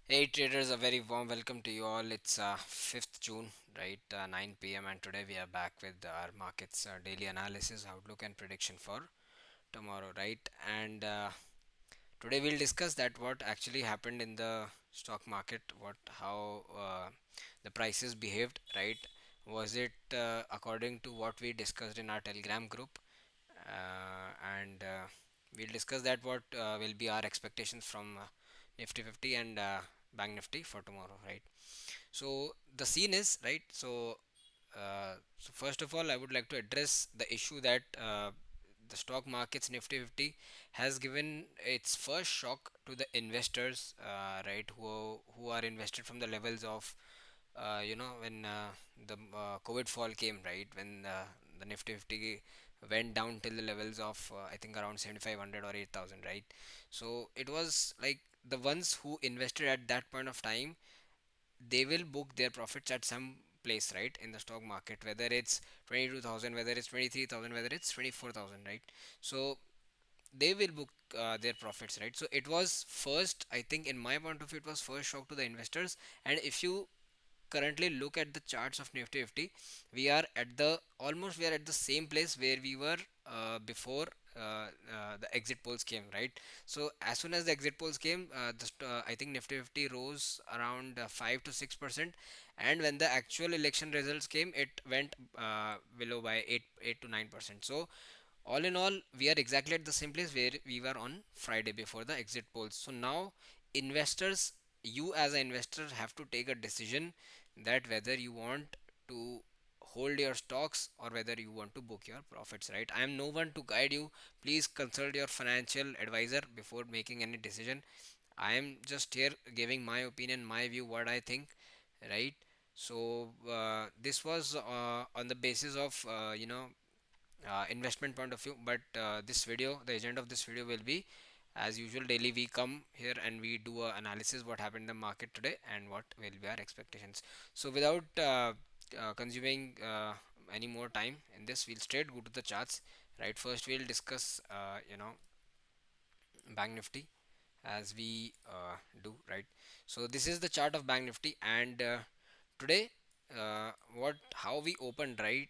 Hey traders, a very warm welcome to you all. It's 5th June, right? 9 p.m. and today we are back with our markets daily analysis, outlook, and prediction for tomorrow, right? And today we'll discuss that what actually happened in the stock market, how the prices behaved, right? Was it according to what we discussed in our Telegram group? And we'll discuss that what will be our expectations from Nifty 50 and Bank Nifty for tomorrow, right? So the scene is right. So first of all, I would like to address the issue that the stock market's Nifty 50 has given its first shock to the investors, right, who are invested from the levels of when the COVID fall came, right, when the Nifty 50 went down till the levels of I think around 7,500 or 8,000, right? So it was like the ones who invested at that point of time, they will book their profits at some place, right, in the stock market, whether it's 22,000, whether it's 23,000, whether it's 24,000, right? So they will book their profits, right? So it was first, I think, in my point of view, it was first shock to the investors. And if you currently look at the charts of Nifty 50, we are at the almost we are at the same place where we were before the exit polls came, right? So as soon as the exit polls came, I think Nifty 50 rose around 5 to 6%, and when the actual election results came, it went below by 8 to 9%. So all in all, we are exactly at the same place where we were on Friday before the exit polls. So now investors, you as an investor have to take a decision that whether you want to hold your stocks or whether you want to book your profits, right? I am no one to guide you. Please consult your financial advisor before making any decision. I am just here giving my opinion, my view, what I think, right? So this was on the basis of investment point of view. But this video, the agenda of this video will be, as usual, daily we come here and we do a analysis what happened in the market today and what will be our expectations. So without consuming any more time in this, we'll straight go to the charts, right? First we'll discuss Bank Nifty, as we do, right? So this is the chart of Bank Nifty, and today what how we opened, right?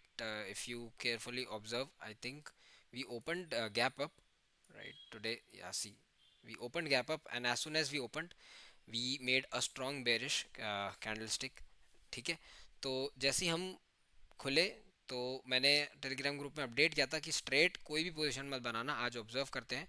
If you carefully observe, I think we opened gap up, right? Today, yeah, see, we opened gap up, and as soon as we opened, we made a strong bearish candlestick. ठीक है, तो जैसे ही हम खुले, तो मैंने Telegram group में update किया था कि स्ट्रेट कोई भी पोजीशन मत बनाना, आज ऑब्जर्व करते हैं।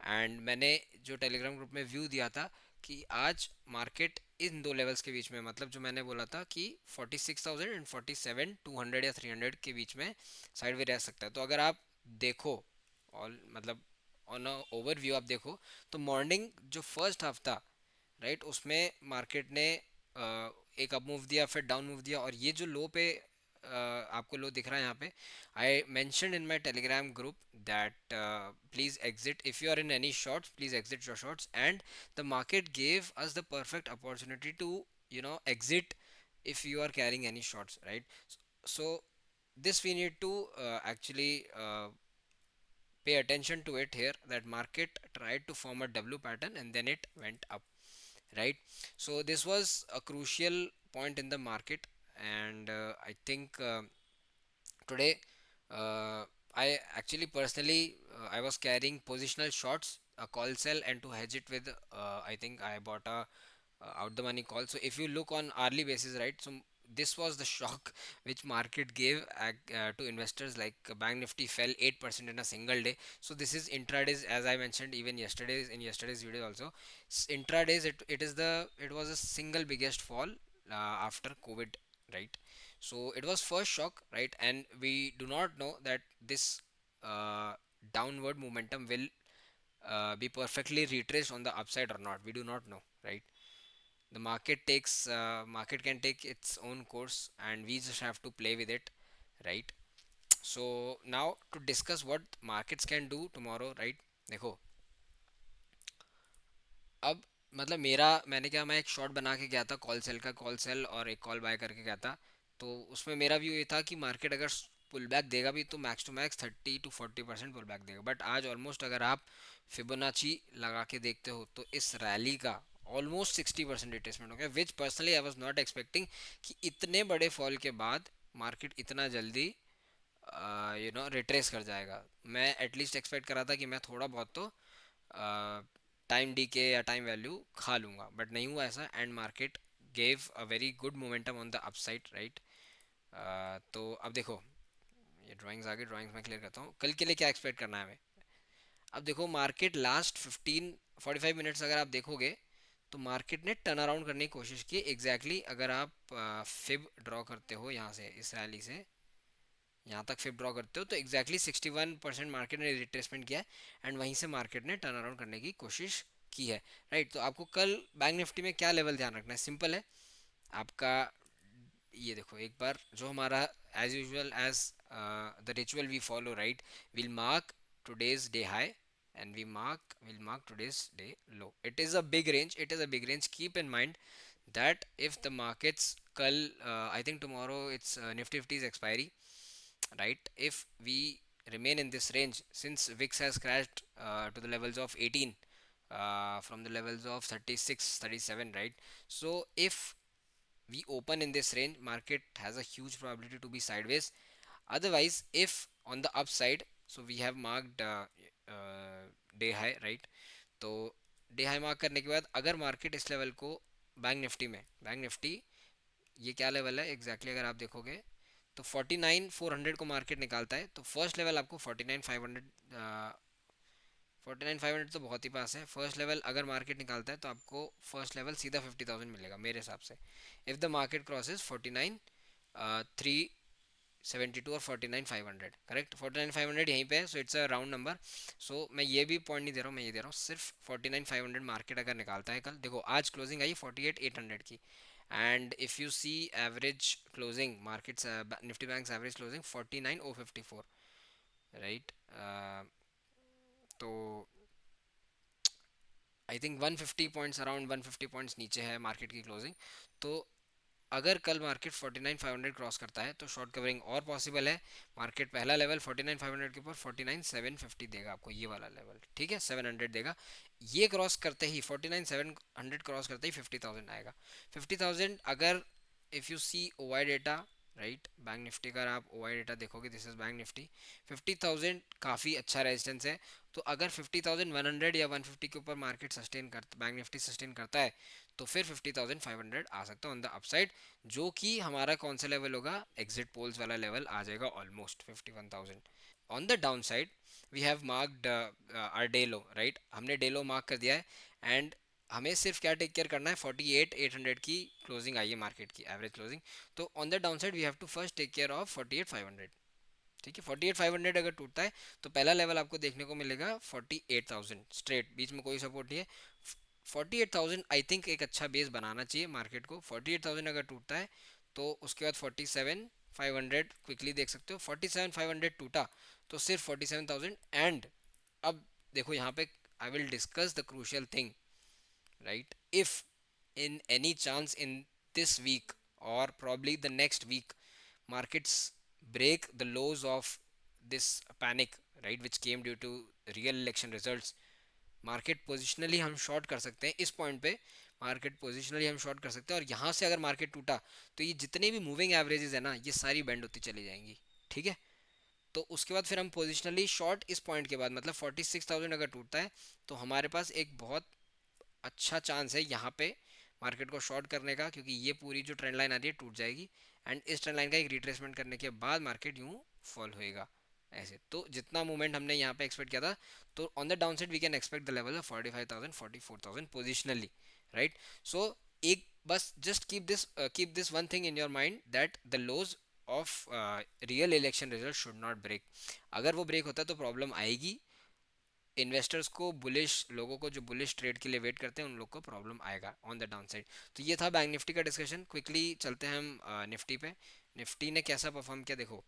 एंड मैंने जो टेलीग्राम ग्रुप में व्यू दिया था कि आज मार्केट इन दो लेवल्स के बीच में, मतलब जो मैंने बोला था कि 46,000 एंड 47,200 या 300 के बीच में साइड वे रह सकता है। तो अगर आप देखो, ऑल मतलब ऑन ओवरव्यू आप देखो, तो मॉर्निंग जो फर्स्ट हाफ था, राइट, उसमें मार्केट ने एक अप मूव दिया, फिर डाउन मूव दिया, और ये जो लो पे आपको लो दिख रहा है यहाँ पे, I mention in my Telegram group that please exit if you are in any shorts, please exit your shorts, and the market gave us the perfect opportunity to exit if you are carrying any shorts, right? So this we need to actually pay attention to it here, that market tried to form a W pattern and then it went up, right? So this was a crucial point in the market, and I think today uh, I actually personally I was carrying positional shorts, a call sell, and to hedge it with I think I bought a out the money call. So if you look on hourly basis, right, so this was the shock which market gave to investors. Like Bank Nifty fell 8% in a single day. So this is intradays, as I mentioned even yesterday's in yesterday's video also. Intradays, it was a single biggest fall after COVID, right? So it was first shock, right? And we do not know that this uh, downward momentum will be perfectly retraced on the upside or not. We do not know, right? The market can take its own course, and we just have to play with it, right? So now to discuss what markets can do tomorrow, right? देखो, अब मतलब मैंने क्या, मैं एक short बना के गया था कॉल सेल का, कॉल सेल और एक कॉल बाय करके गया था। तो उसमें मेरा व्यू ये था कि मार्केट अगर पुल बैक देगा भी तो max to max 30 to 40% pull back देगा। बट आज ऑलमोस्ट अगर आप फिबोनाची लगा के देखते हो, तो इस रैली का ऑलमोस्ट 60% रिट्रेसमेंट हो गया, which personally I was not expecting कि इतने बड़े फॉल के बाद मार्केट इतना जल्दी रिट्रेस कर जाएगा। मैं एटलीस्ट एक्सपेक्ट करा था कि मैं थोड़ा बहुत तो टाइम डी के या टाइम वैल्यू खा लूँगा, बट नहीं हुआ ऐसा, and market gave a very good momentum on the upside, right. तो अब देखो, ये ड्राइंग्स आगे, ड्राइंग्स मैं क्लियर करता हूँ, कल के लिए क्या एक्सपेक्ट करना है हमें। अब देखो मार्केट लास्ट 45 मिनट्स अगर आप देखोगे तो मार्केट ने टर्न अराउंड करने की कोशिश की एग्जैक्टली exactly, अगर आप फिब ड्रॉ करते हो यहाँ से, इस रैली से यहाँ तक फिर ड्रॉ करते हो तो एग्जैक्टली 61% मार्केट ने रिट्रेसमेंट किया है, एंड वहीं से मार्केट ने टर्न अराउंड करने की कोशिश की है, राइट। तो आपको कल बैंक निफ्टी में क्या लेवल ध्यान रखना है, सिंपल है आपका। ये देखो एक बार जो हमारा as usual as the ritual we follow, right, will mark today's day high and we'll mark today's day low. It is a big range, it is a big range. Keep in mind that if the markets kal I think tomorrow it's nifty 50's expiry, right, if we remain in this range, since VIX has crashed to the levels of 18 from the levels of 36 37, right. So if we open in this range, market has a huge probability to be sideways. Otherwise, if on the upside, so we have marked day high, right. तो day high mark करने के बाद अगर market इस level को, bank Nifty ये क्या level है एग्जैक्टली exactly, अगर आप देखोगे तो 49,400 को मार्केट निकालता है, तो फर्स्ट लेवल आपको 49,500, 49,500 तो बहुत ही पास है। फर्स्ट लेवल अगर मार्केट निकालता है तो आपको फर्स्ट लेवल सीधा 50,000 मिलेगा मेरे हिसाब से, इफ़ द मार्केट क्रॉसेज 49,372 और 49,500, करेक्ट। 49,500 यहीं पे है, so it's a round number. So मैं ये भी पॉइंट नहीं दे रहा हूँ, मैं ये दे रहा हूँ सिर्फ 49,500 मार्केट अगर निकालता है कल, देखो आज क्लोजिंग आई 48,800 की, and if you see average closing markets, Nifty banks average closing 49,054, right. तो I think 150 points, around 150 points नीचे है मार्केट की क्लोजिंग। तो अगर कल मार्केट 49,500 क्रॉस करता है तो शॉर्ट कवरिंग और पॉसिबल है। मार्केट पहला लेवल 49,500 के ऊपर 49,750 देगा आपको, ये वाला लेवल, ठीक है, 700 देगा। ये क्रॉस करते ही 49,700 क्रॉस करते ही 50,000 आएगा। 50,000 अगर if you see OI data, right, bank Nifty का आप ओवाई डेटा देखोगे, दिस इज बैंक निफ्टी, 50,000 काफ़ी अच्छा रेजिस्टेंस है। तो अगर 50,100 या 150 के ऊपर मार्केट सस्टेन करता, बैंक निफ्टी सस्टेन करता है, तो फिर 50,500 आ सकता है ऑन द अपसाइड, जो कि हमारा कौन सा लेवल होगा, एग्जिट पोल्स वाला लेवल आ जाएगा almost 51,000। On the down side we have marked our day low, right, हमने डे लो मार्क कर दिया है, एंड हमें सिर्फ क्या टेक केयर करना है, 48,800 की क्लोजिंग आई है मार्केट की एवरेज क्लोजिंग। तो on the down side we have to first take care of 48,500, ठीक है। 48,500 अगर टूटता है तो पहला लेवल आपको देखने को मिलेगा 48,000 स्ट्रेट, बीच में कोई सपोर्ट नहीं है। 48,000 आई थिंक एक अच्छा बेस बनाना चाहिए मार्केट को। 48,000 अगर टूटता है तो उसके बाद 47,500 क्विकली देख सकते हो। 47,500 टूटा तो सिर्फ 47,000, एंड अब देखो यहाँ पे I will discuss the crucial thing, right, if in any chance in this week or probably the next week markets break the lows of this panic, right, which came due to real election results, market positionally हम short कर सकते हैं इस point पे, market positionally हम short कर सकते हैं, और यहाँ से अगर मार्केट टूटा तो ये जितने भी मूविंग एवरेजेस है ना, ये सारी बेंड होती चली जाएंगी, ठीक है। तो उसके बाद फिर हम पोजिशनली शॉर्ट इस पॉइंट के बाद, मतलब 46,000 अगर टूटता है तो हमारे पास एक बहुत अच्छा चांस है यहाँ पे मार्केट को शॉर्ट करने का, क्योंकि ये पूरी जो ट्रेंड लाइन आ रही है टूट जाएगी, एंड इस ट्रेंड लाइन का एक रिट्रेसमेंट करने के बाद मार्केट यूँ फॉल होएगा ऐसे। तो जितना मूवमेंट हमने यहाँ पे एक्सपेक्ट किया था, तो on the down side we can expect the level of 45,000 44,000 positionally, right. So एक बस just keep this one thing in your mind, that the lows of real election result should not break. अगर वो break होता है तो problem आएगी investors को, bullish लोगों को जो बुलिश ट्रेड के लिए वेट करते हैं उन लोग को प्रॉब्लम आएगा ऑन द डाउन साइड। तो ये था बैंक निफ्टी का डिस्कशन। क्विकली चलते हैं हम निफ्टी पे। निफ्टी ने कैसा परफॉर्म किया देखो,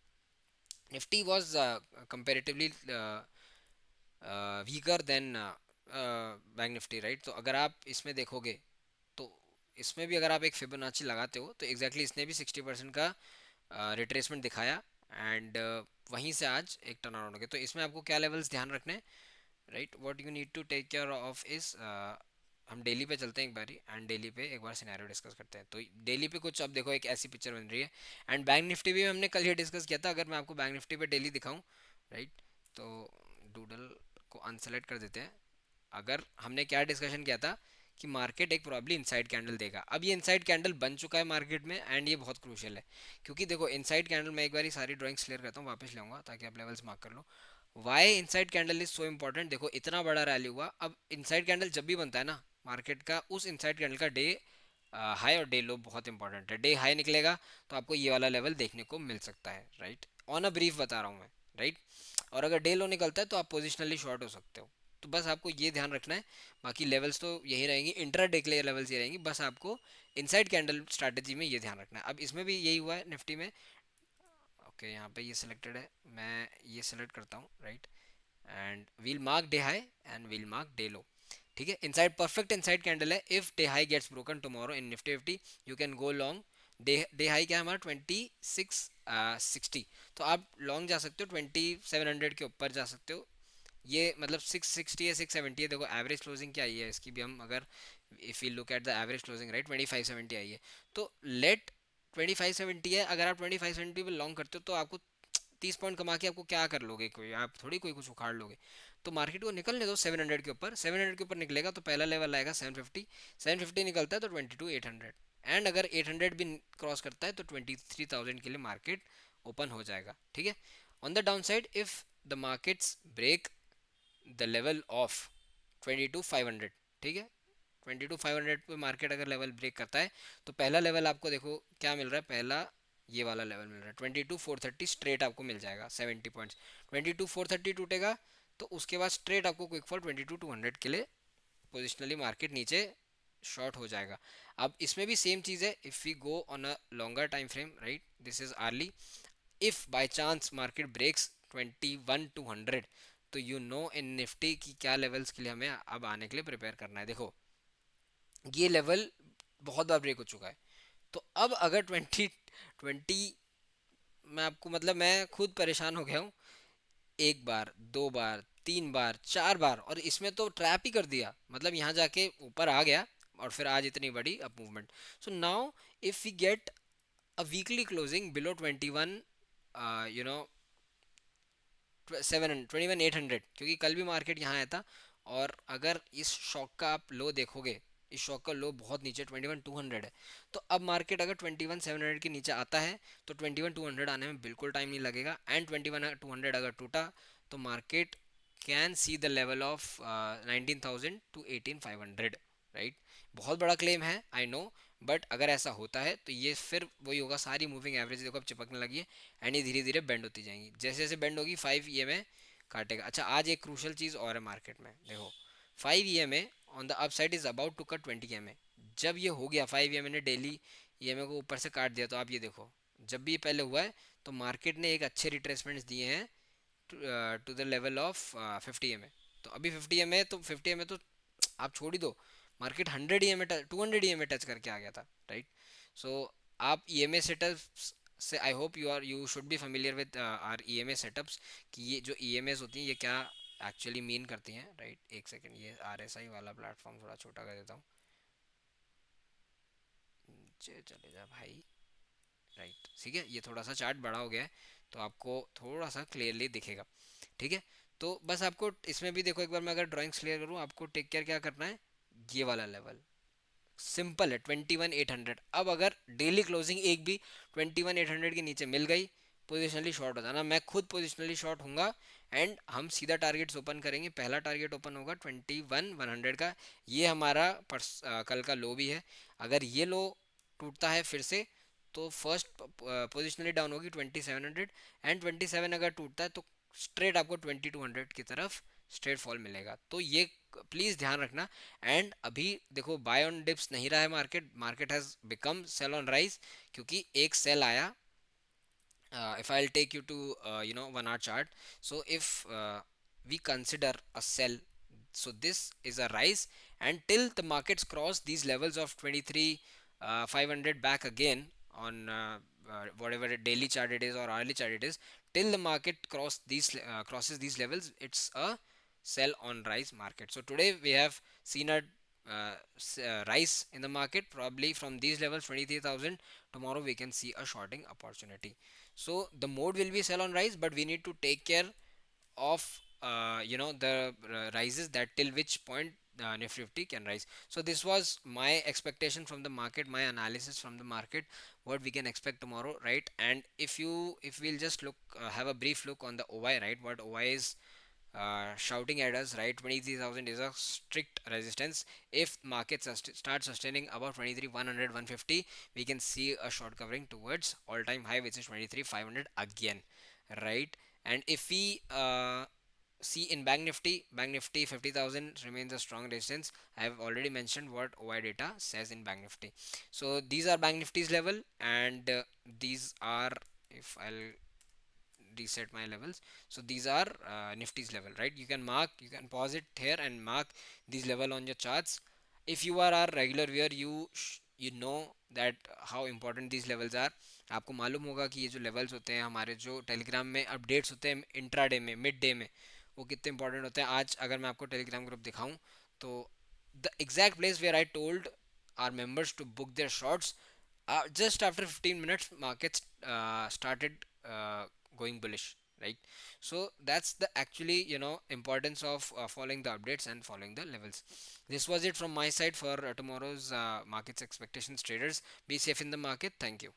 Nifty was comparatively weaker then bank Nifty, right. तो अगर आप इसमें देखोगे तो इसमें भी अगर आप एक फिबोनाची लगाते हो तो एग्जैक्टली इसने भी 60% का रिट्रेसमेंट दिखाया, एंड वहीं से आज एक टर्न अराउंड हो गया। तो इसमें आपको क्या लेवल्स ध्यान रखने हैं, right, what you need to take care of is हम डेली पे चलते हैं एक बारी एंड डेली पे एक बार सिनेरियो डिस्कस करते हैं। तो डेली पे कुछ अब देखो एक ऐसी पिक्चर बन रही है। एंड बैंक निफ्टी भी हमने कल ही डिस्कस किया था। अगर मैं आपको बैंक निफ्टी पे डेली दिखाऊं, राइट, तो डूडल को अनसेलेक्ट कर देते हैं। अगर हमने क्या डिस्कशन किया था कि मार्केट एक प्रॉब्ली इनसाइड कैंडल देगा। अब ये इनसाइड कैंडल बन चुका है मार्केट में एंड ये बहुत क्रूशियल है, क्योंकि देखो इनसाइड कैंडल, मैं एक बार सारी ड्राइंग्स क्लियर करता हूँ, वापस लाऊंगा ताकि आप लेवल्स मार्क कर लो। Why inside candle is so important, देखो इतना बड़ा रैली हुआ। अब इनसाइड कैंडल जब भी बनता है ना मार्केट का, उस इनसाइड कैंडल का डे हाई और डे लो बहुत इंपॉर्टेंट है। डे हाई निकलेगा तो आपको ये वाला लेवल देखने को मिल सकता है, राइट, ऑन अ ब्रीफ बता रहा हूँ मैं, राइट। और अगर डे लो निकलता है तो आप पोजिशनली शॉर्ट हो सकते हो। तो बस आपको ये ध्यान रखना है। बाकी लेवल्स तो यही रहेंगी, इंट्रा डे के लिए लेवल्स ये रहेंगी, बस आपको इनसाइड कैंडल स्ट्रैटेजी में ये ध्यान रखना है। अब इसमें भी यही हुआ है निफ्टी में। ओके, यहाँ पे ये सिलेक्टेड है, मैं ये सिलेक्ट करता हूँ, right, and we'll mark day high and we'll mark day low. ठीक है, इनसाइड परफेक्ट इनसाइड कैंडल है। If day high gets broken tomorrow in Nifty fifty, you can go long. Day high क्या है हमारा 2660, तो आप लॉन्ग जा सकते हो, 2700 के ऊपर जा सकते हो। ये मतलब 660 है, 670 है। देखो एवरेज क्लोजिंग क्या आई है इसकी भी हम अगर if you look at the average closing, right, 2570 आई है। तो लेट 2570 है, अगर आप 2570 पे लॉन्ग करते हो तो आपको 30 पॉइंट कमा के आपको क्या कर लोगे, कोई आप थोड़ी कोई कुछ उखाड़ लोगे। तो मार्केट को निकलने दो 700 के ऊपर। 700 के ऊपर निकलेगा तो पहला लेवल आएगा 750। 750 निकलता है तो 22,800, एंड अगर 800 भी क्रॉस करता है तो 23,000 के लिए मार्केट ओपन हो जाएगा। ठीक है, on the down side if the markets break the level of 22,500, ठीक है, 22,500 पे मार्केट अगर लेवल ब्रेक करता है तो पहला लेवल आपको देखो क्या मिल रहा है, पहला ये वाला लेवल मिल रहा है 22,430, स्ट्रेट आपको मिल जाएगा 70 पॉइंट्स। 22,430 टूटेगा तो उसके बाद स्ट्रेट आपको क्विक फॉल 22,200 के लिए पोजिशनली मार्केट नीचे शॉर्ट हो जाएगा। अब इसमें भी सेम चीज़ है, if we go on a longer time frame, right, this is early, if by chance market breaks 21,200, तो यू नो इन निफ्टी की क्या लेवल्स के लिए हमें अब आने के लिए प्रिपेयर करना है। देखो ये लेवल बहुत बार ब्रेक हो चुका है, तो अब अगर 2020, मैं आपको मतलब मैं खुद परेशान हो गया हूँ। एक बार, दो बार, तीन बार, चार बार, और इसमें तो ट्रैप ही कर दिया, मतलब यहाँ जाके ऊपर आ गया और फिर आज इतनी बड़ी up movement. So now if we get a weekly closing below 21, you know 21,800, क्योंकि कल भी मार्केट यहाँ आया था। और अगर इस शॉक का आप लो देखोगे, इस शॉक का लो बहुत नीचे 21,200 है। तो अब मार्केट अगर 21,700 के नीचे आता है तो 21,200 आने में बिल्कुल टाइम नहीं लगेगा, एंड 21,200 अगर टूटा तो market can see the level of 19,000 to 18,500, right. बहुत बड़ा क्लेम है आई नो, बट अगर ऐसा होता है तो ये फिर वही होगा, सारी मूविंग एवरेज देखो अब चिपकने लगी है एंड ये धीरे धीरे बेंड होती जाएंगी। जैसे जैसे बेंड होगी 5 EMA काटेगा। अच्छा, आज एक क्रूशल चीज़ और है मार्केट में, देखो 5 EMA on the upside is about to cut 20 EMA। जब ये हो गया 5 EMA ने डेली EMA को ऊपर से काट दिया, तो आप ये देखो जब भी ये पहले हुआ है तो मार्केट ने एक अच्छे रिट्रेसमेंट्स दिए हैं to the level of 50 EMA। तो अभी 50 EMA, तो 50 EMA तो आप छोड़ ही दो, मार्केट 100 EMA 200 EMA टच करके आ गया था, राइट। सो आप EMA सेटअप्स से I hope you should be familiar with our EMA setups, कि ये जो EMAs होती हैं ये क्या एक्चुअली मीन करती हैं, राइट। एक सेकेंड, ये RSI वाला प्लेटफॉर्म थोड़ा छोटा कर देता हूँ, नीचे चले जा भाई, राइट, ठीक है, ये थोड़ा सा चार्ट बड़ा हो गया है तो आपको थोड़ा सा क्लियरली दिखेगा। ठीक है, तो बस आपको इसमें भी देखो एक बार मैं अगर ड्राइंग्स क्लियर करूँ, आपको टेक केयर क्या करना है, ये वाला लेवल सिंपल है 21,800। अब अगर डेली क्लोजिंग एक भी 21,800 के नीचे मिल गई, पोजिशनली शॉर्ट हो जाना। मैं खुद पोजिशनली शॉर्ट होऊंगा एंड हम सीधा टारगेट्स ओपन करेंगे। पहला टारगेट ओपन होगा 21,100 का, ये हमारा कल का लो भी है। अगर ये लो टूटता है फिर से तो फर्स्ट पोजिशनली डाउन होगी 2700, एंड 27 अगर टूटता है तो स्ट्रेट आपको 2200 की तरफ स्ट्रेट फॉल मिलेगा। तो ये प्लीज़ ध्यान रखना। एंड अभी देखो बाय ऑन डिप्स नहीं रहा है market, market has become sell on rise, क्योंकि एक सेल आया। If I'll take you to 1 hour chart, so if we consider a sell, so this is a rise, and till the markets cross these levels of 23 500 back again on whatever daily chart it is or hourly chart it is, till the market crosses these levels, it's a sell on rise market. So today we have seen a rise in the market. Probably from these levels 23,000, tomorrow we can see a shorting opportunity. So the mode will be sell on rise, but we need to take care of the rises, that till which point Nifty 50 can rise. So this was my expectation from the market, my analysis from the market, what we can expect tomorrow, right? And if we'll just look, have a brief look on the OI, right? What OI is shouting at us, right? 23,000 is a strict resistance. If market start sustaining above 23 100 150, we can see a short covering towards all time high, which is 23 500 again, right? And if we see in bank nifty 50,000 remains a strong resistance. I have already mentioned what OI data says in bank nifty. So these are bank nifty's level, and these are, if I'll reset my levels, so these are nifty's level, right? You can mark, you can pause it here and mark these level on your charts. If you are our regular viewer, you know that how important these levels are. आपको मालूम होगा कि ये जो levels होते हैं हमारे, जो टेलीग्राम में अपडेट्स होते हैं इंट्राडे में, मिड डे में, वो कितने इंपॉर्टेंट होते हैं। आज अगर मैं आपको टेलीग्राम ग्रुप दिखाऊं, तो the exact place where I told our members to book their shorts, just after 15 minutes markets started going bullish, right? So that's the actually importance of following the updates and following the levels. This was it from my side for tomorrow's markets expectations. Traders, be safe in the market. Thank you.